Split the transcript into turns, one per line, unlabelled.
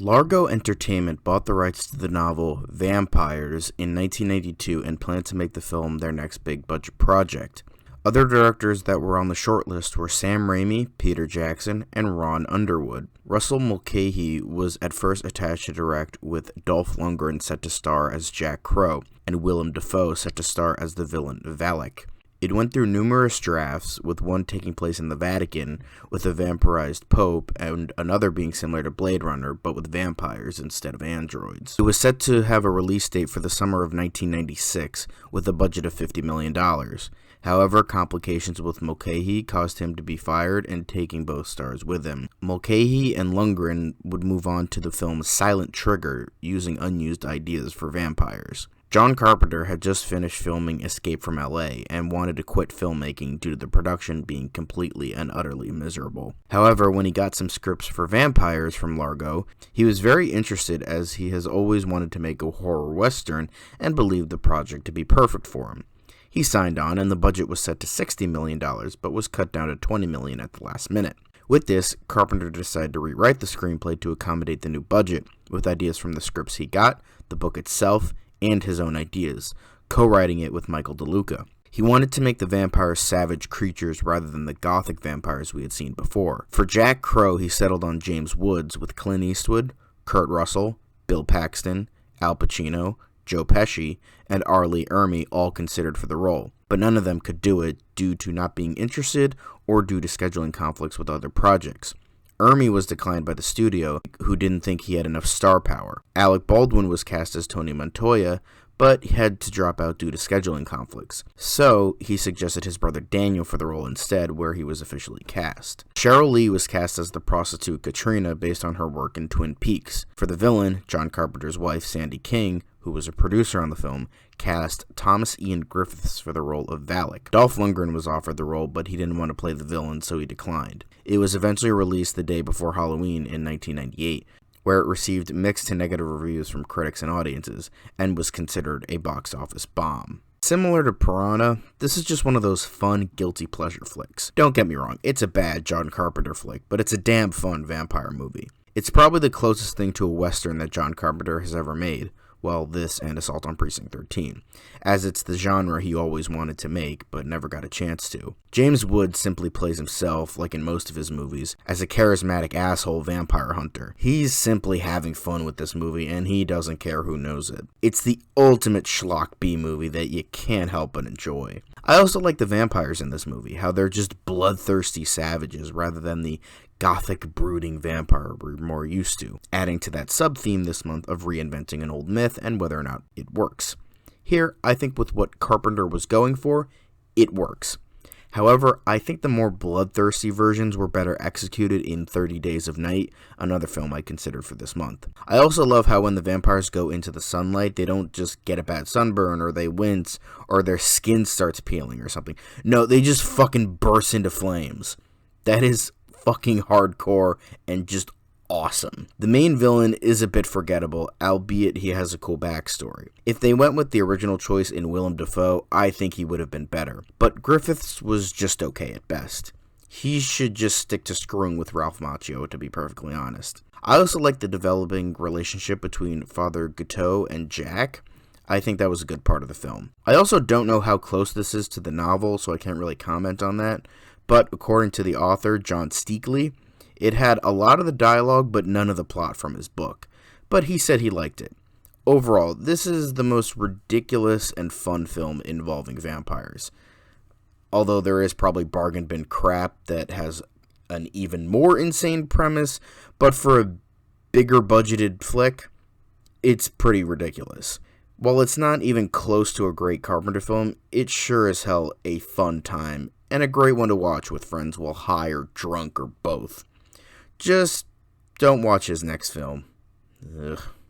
Largo Entertainment bought the rights to the novel Vampires in 1992 and planned to make the film their next big budget project. Other directors that were on the shortlist were Sam Raimi, Peter Jackson, and Ron Underwood. Russell Mulcahy was at first attached to direct, with Dolph Lundgren set to star as Jack Crow, and Willem Dafoe set to star as the villain Valak. It went through numerous drafts, with one taking place in the Vatican with a vampirized pope, and another being similar to Blade Runner but with vampires instead of androids. It was set to have a release date for the summer of 1996 with a budget of $50 million. However, complications with Mulcahy caused him to be fired and taking both stars with him. Mulcahy and Lundgren would move on to the film Silent Trigger, using unused ideas for vampires. John Carpenter had just finished filming Escape from LA and wanted to quit filmmaking due to the production being completely and utterly miserable. However, when he got some scripts for vampires from Largo, he was very interested, as he has always wanted to make a horror western and believed the project to be perfect for him. He signed on, and the budget was set to $60 million, but was cut down to $20 million at the last minute. With this, Carpenter decided to rewrite the screenplay to accommodate the new budget, with ideas from the scripts he got, the book itself, and his own ideas, co-writing it with Michael DeLuca. He wanted to make the vampires savage creatures rather than the gothic vampires we had seen before. For Jack Crow, he settled on James Woods, with Clint Eastwood, Kurt Russell, Bill Paxton, Al Pacino, Joe Pesci, and R. Lee Ermey all considered for the role, but none of them could do it due to not being interested or due to scheduling conflicts with other projects. Ermey was declined by the studio, who didn't think he had enough star power. Alec Baldwin was cast as Tony Montoya, but had to drop out due to scheduling conflicts. So, he suggested his brother Daniel for the role instead, where he was officially cast. Cheryl Lee was cast as the prostitute Katrina based on her work in Twin Peaks. For the villain, John Carpenter's wife, Sandy King, who was a producer on the film, cast Thomas Ian Griffiths for the role of Valak. Dolph Lundgren was offered the role, but he didn't want to play the villain, so he declined. It was eventually released the day before Halloween in 1998, where it received mixed to negative reviews from critics and audiences, and was considered a box office bomb. Similar to Piranha, this is just one of those fun, guilty pleasure flicks. Don't get me wrong, it's a bad John Carpenter flick, but it's a damn fun vampire movie. It's probably the closest thing to a western that John Carpenter has ever made. Well, this and Assault on Precinct 13, as it's the genre he always wanted to make, but never got a chance to. James Woods simply plays himself, like in most of his movies, as a charismatic asshole vampire hunter. He's simply having fun with this movie, and he doesn't care who knows it. It's the ultimate schlock B-movie that you can't help but enjoy. I also like the vampires in this movie, how they're just bloodthirsty savages rather than the gothic brooding vampire we're more used to, adding to that sub-theme this month of reinventing an old myth and whether or not it works. Here, I think with what Carpenter was going for, it works. However, I think the more bloodthirsty versions were better executed in 30 Days of Night, another film I considered for this month. I also love how when the vampires go into the sunlight, they don't just get a bad sunburn, or they wince, or their skin starts peeling or something. No, they just fucking burst into flames. That is fucking hardcore and just awesome. The main villain is a bit forgettable, albeit he has a cool backstory. If they went with the original choice in Willem Dafoe, I think he would have been better. But Griffiths was just okay at best. He should just stick to screwing with Ralph Macchio, to be perfectly honest. I also like the developing relationship between Father Guiteau and Jack. I think that was a good part of the film. I also don't know how close this is to the novel, so I can't really comment on that. But according to the author, John Steakley, it had a lot of the dialogue but none of the plot from his book. But he said he liked it. Overall, this is the most ridiculous and fun film involving vampires. Although there is probably bargain bin crap that has an even more insane premise, but for a bigger budgeted flick, it's pretty ridiculous. While it's not even close to a great Carpenter film, it's sure as hell a fun time, and a great one to watch with friends while high or drunk or both. Just don't watch his next film. Ugh.